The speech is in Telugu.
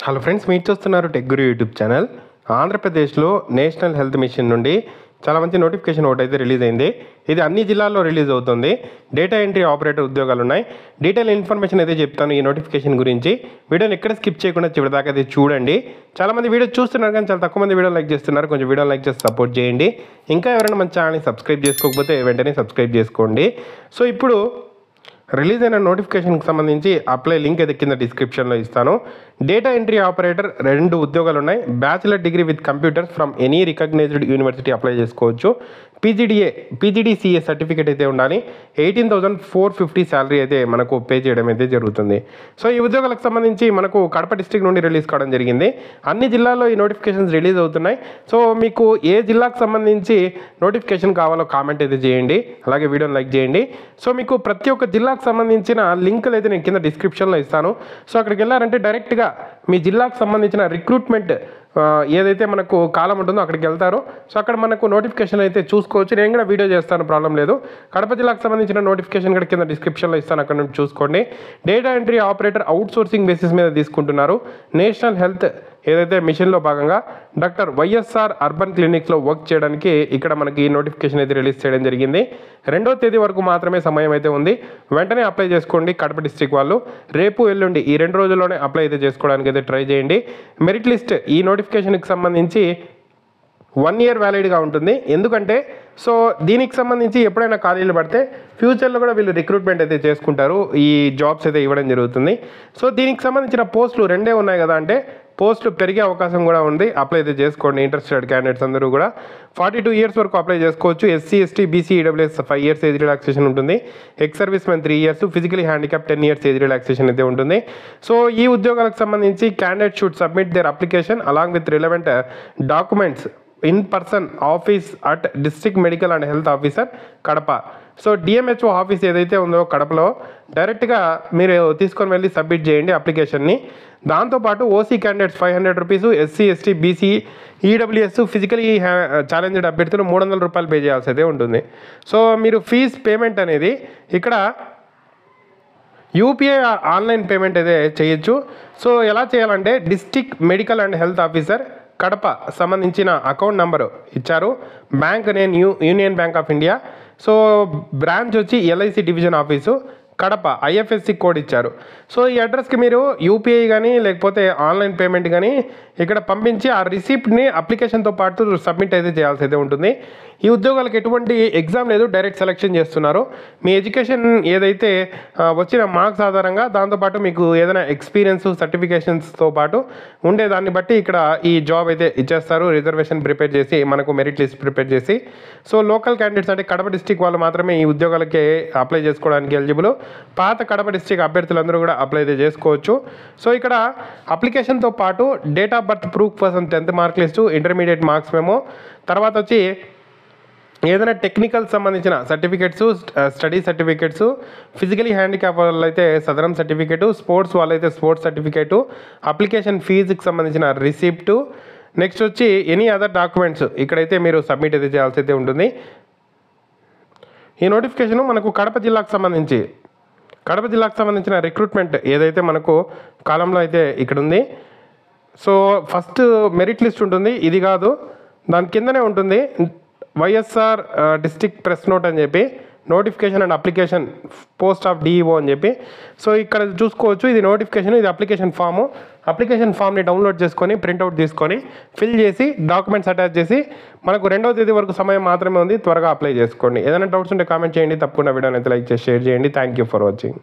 హలో ఫ్రెండ్స్, మీరు చూస్తున్నారు టెక్ గురు యూట్యూబ్ ఛానల్. ఆంధ్రప్రదేశ్లో నేషనల్ హెల్త్ మిషన్ నుండి చాలా మంచి నోటిఫికేషన్ ఒకటి అయితే రిలీజ్ అయింది. ఇది అన్ని జిల్లాల్లో రిలీజ్ అవుతుంది. డేటా ఎంట్రీ ఆపరేటర్ ఉద్యోగాలు ఉన్నాయి. డీటెయిల్ ఇన్ఫర్మేషన్ అయితే చెప్తాను ఈ నోటిఫికేషన్ గురించి. వీడియోని ఎక్కడ స్కిప్ చేయకుండా చివరి దాకా అయితే చూడండి. చాలామంది వీడియో చూస్తున్నారు కానీ చాలా తక్కువ మంది వీడియో లైక్ చేస్తున్నారు. కొంచెం వీడియో లైక్ చేసి సపోర్ట్ చేయండి. ఇంకా ఎవరైనా మన ఛానల్ని సబ్స్క్రైబ్ చేసుకోకపోతే వెంటనే సబ్స్క్రైబ్ చేసుకోండి. సో ఇప్పుడు రిలీజ్ అయిన నోటిఫికేషన్కి సంబంధించి అప్లై లింక్ అయితే కింద డిస్క్రిప్షన్లో ఇస్తాను. డేటా ఎంట్రీ ఆపరేటర్ 2 ఉద్యోగాలు ఉన్నాయి. Bachelor degree with computers from any recognised university apply చేసుకోవచ్చు. పీజీడీసీఏ సర్టిఫికేట్ అయితే ఉండాలి. 18,450 శాలరీ అయితే మనకు పే చేయడం అయితే జరుగుతుంది. సో ఈ ఉద్యోగాలకు సంబంధించి మనకు కడప డిస్ట్రిక్ట్ నుండి రిలీజ్ కావడం జరిగింది. అన్ని జిల్లాల్లో ఈ నోటిఫికేషన్స్ రిలీజ్ అవుతున్నాయి. సో మీకు ఏ జిల్లాకు సంబంధించి నోటిఫికేషన్ కావాలో కామెంట్ అయితే చేయండి. అలాగే వీడియోని లైక్ చేయండి. సో మీకు ప్రతి ఒక్క జిల్లాకు సంబంధించిన లింకులు అయితే నేను కింద డిస్క్రిప్షన్లో ఇస్తాను. సో అక్కడికి వెళ్ళారంటే డైరెక్ట్గా మీ జిల్లాకు సంబంధించిన రిక్రూట్మెంట్ ఏదైతే మనకు కాలం ఉంటుందో అక్కడికి వెళ్తారు. సో అక్కడ మనకు నోటిఫికేషన్ అయితే చూసుకోవచ్చు. నేను కూడా వీడియో చేస్తాను, ప్రాబ్లం లేదు. కడప జిల్లాకు సంబంధించిన నోటిఫికేషన్ కూడా కింద డిస్క్రిప్షన్లో ఇస్తాను, అక్కడ నుంచి చూసుకోండి. Data entry operator out sourcing basis మీద తీసుకుంటున్నారు. నేషనల్ హెల్త్ ఏదైతే మిషన్లో భాగంగా డాక్టర్ వైఎస్ఆర్ అర్బన్ క్లినిక్స్లో వర్క్ చేయడానికి ఇక్కడ మనకి ఈ నోటిఫికేషన్ అయితే రిలీజ్ చేయడం జరిగింది. 2వ తేదీ వరకు మాత్రమే సమయం అయితే ఉంది. వెంటనే అప్లై చేసుకోండి కడప డిస్ట్రిక్ట్ వాళ్ళు. రేపు ఎల్లుండి ఈ 2 రోజుల్లోనే అప్లై అయితే చేసుకోవడానికి అయితే ట్రై చేయండి. మెరిట్ లిస్ట్ ఈ నోటిఫికేషన్కి సంబంధించి 1 ఇయర్ వ్యాలిడ్గా ఉంటుంది. ఎందుకంటే సో దీనికి సంబంధించి ఎప్పుడైనా ఖాళీలు పడితే ఫ్యూచర్లో కూడా వీళ్ళు రిక్రూట్మెంట్ అయితే చేసుకుంటారు. ఈ జాబ్స్ అయితే ఇవ్వడం జరుగుతుంది. సో దీనికి సంబంధించిన పోస్టులు 2 ఉన్నాయి కదా, అంటే పోస్టులు పెరిగే అవకాశం కూడా ఉంది. అప్లై అయితే చేసుకోండి ఇంట్రెస్టెడ్ క్యాండిడేట్స్ అందరూ కూడా. 42 ఇయర్స్ వరకు అప్లై చేసుకోవచ్చు. SC, ST, BC, EWS 5 years age relaxation ఉంటుంది. Ex service men 3 years, physically handicap 10 years age relaxation అయితే ఉంటుంది. సో ఈ ఉద్యోగాలకు సంబంధించి candidate should submit their application along with relevant documents in person office at district medical and health officer Kadapa. So DMHO office ఏదైతే ఉందో కడపలో డైరెక్ట్గా మీరు తీసుకొని వెళ్ళి సబ్మిట్ చేయండి అప్లికేషన్ని. దాంతోపాటు OC candidates 500 rupees, SC, ST, BC, EWS physically challenged అభ్యర్థులు 300 రూపాయలు పే చేయాల్సి అయితే ఉంటుంది. సో మీరు ఫీజ్ పేమెంట్ అనేది ఇక్కడ యూపీఐ ఆన్లైన్ పేమెంట్ అయితే చేయొచ్చు. సో ఎలా చేయాలంటే district medical and health officer Kadapa సంబంధించిన అకౌంట్ నెంబరు ఇచ్చారు. బ్యాంక్ నేను Union Bank of India. So branch వచ్చి LIC division office Kadapa. IFSC code ఇచ్చారు. సో ఈ అడ్రస్కి మీరు యూపీఐ కానీ లేకపోతే ఆన్లైన్ పేమెంట్ కానీ ఇక్కడ పంపించి ఆ రిసిప్ట్ని అప్లికేషన్తో పాటు సబ్మిట్ అయితే చేయాల్సి అయితే ఉంటుంది. ఈ ఉద్యోగాలకు ఎటువంటి ఎగ్జామ్ లేదు, డైరెక్ట్ సెలెక్షన్ చేస్తున్నారు. మీ ఎడ్యుకేషన్ ఏదైతే వచ్చిన మార్క్స్ ఆధారంగా దాంతోపాటు మీకు ఏదైనా ఎక్స్పీరియన్స్ సర్టిఫికేషన్స్తో పాటు ఉండేదాన్ని బట్టి ఇక్కడ ఈ జాబ్ అయితే ఇచ్చేస్తారు. రిజర్వేషన్ ప్రిపేర్ చేసి మనకు మెరిట్ లిస్ట్ ప్రిపేర్ చేసి. సో లోకల్ క్యాండిడేట్స్ అంటే కడప డిస్ట్రిక్ట్ వాళ్ళు మాత్రమే ఈ ఉద్యోగాలకి అప్లై చేసుకోవడానికి ఎలిజిబుల్. పాత కడప డిస్ట్రిక్ట్ అభ్యర్థులందరూ కూడా అప్లై అయితే చేసుకోవచ్చు. సో ఇక్కడ అప్లికేషన్తో పాటు date of birth proof person 10th mark list, intermediate marks మేము, తర్వాత వచ్చి ఏదైనా టెక్నికల్ సంబంధించిన certificates, study certificates, physically handicap వాళ్ళైతే సదరం సర్టిఫికేటు, స్పోర్ట్స్ వాళ్ళైతే స్పోర్ట్స్ సర్టిఫికేటు, అప్లికేషన్ ఫీజుకి సంబంధించిన రిసిప్టు, నెక్స్ట్ వచ్చి ఎనీ అదర్ డాక్యుమెంట్స్ ఇక్కడైతే మీరు సబ్మిట్ అయితే చేయాల్సి అయితే ఉంటుంది. ఈ నోటిఫికేషను మనకు కడప జిల్లాకు సంబంధించిన రిక్రూట్మెంట్ ఏదైతే మనకు కాలంలో అయితే ఇక్కడ ఉంది. సో ఫస్ట్ మెరిట్ లిస్ట్ ఉంటుంది, ఇది కాదు దాని కిందనే ఉంటుంది వైఎస్ఆర్ డిస్ట్రిక్ట్ ప్రెస్ నోట్ అని చెప్పి notification and application post of DEO అని చెప్పి. సో ఇక్కడ చూసుకోవచ్చు, ఇది నోటిఫికేషన్, ఇది అప్లికేషన్ ఫాము. అప్లికేషన్ ఫామ్ని డౌన్లోడ్ చేసుకొని ప్రింట్అవుట్ తీసుకొని ఫిల్ చేసి డాక్యుమెంట్స్ అటాచ్ చేసి మనకు 2వ తేదీ వరకు సమయం మాత్రమే ఉంది. త్వరగా అప్లై చేసుకోండి. ఏదైనా డౌట్స్ ఉంటే కామెంట్ చేయండి. తప్పకుండా వీడియోని అయితే లైక్ చేసి షేర్ చేయండి. Thank you for watching.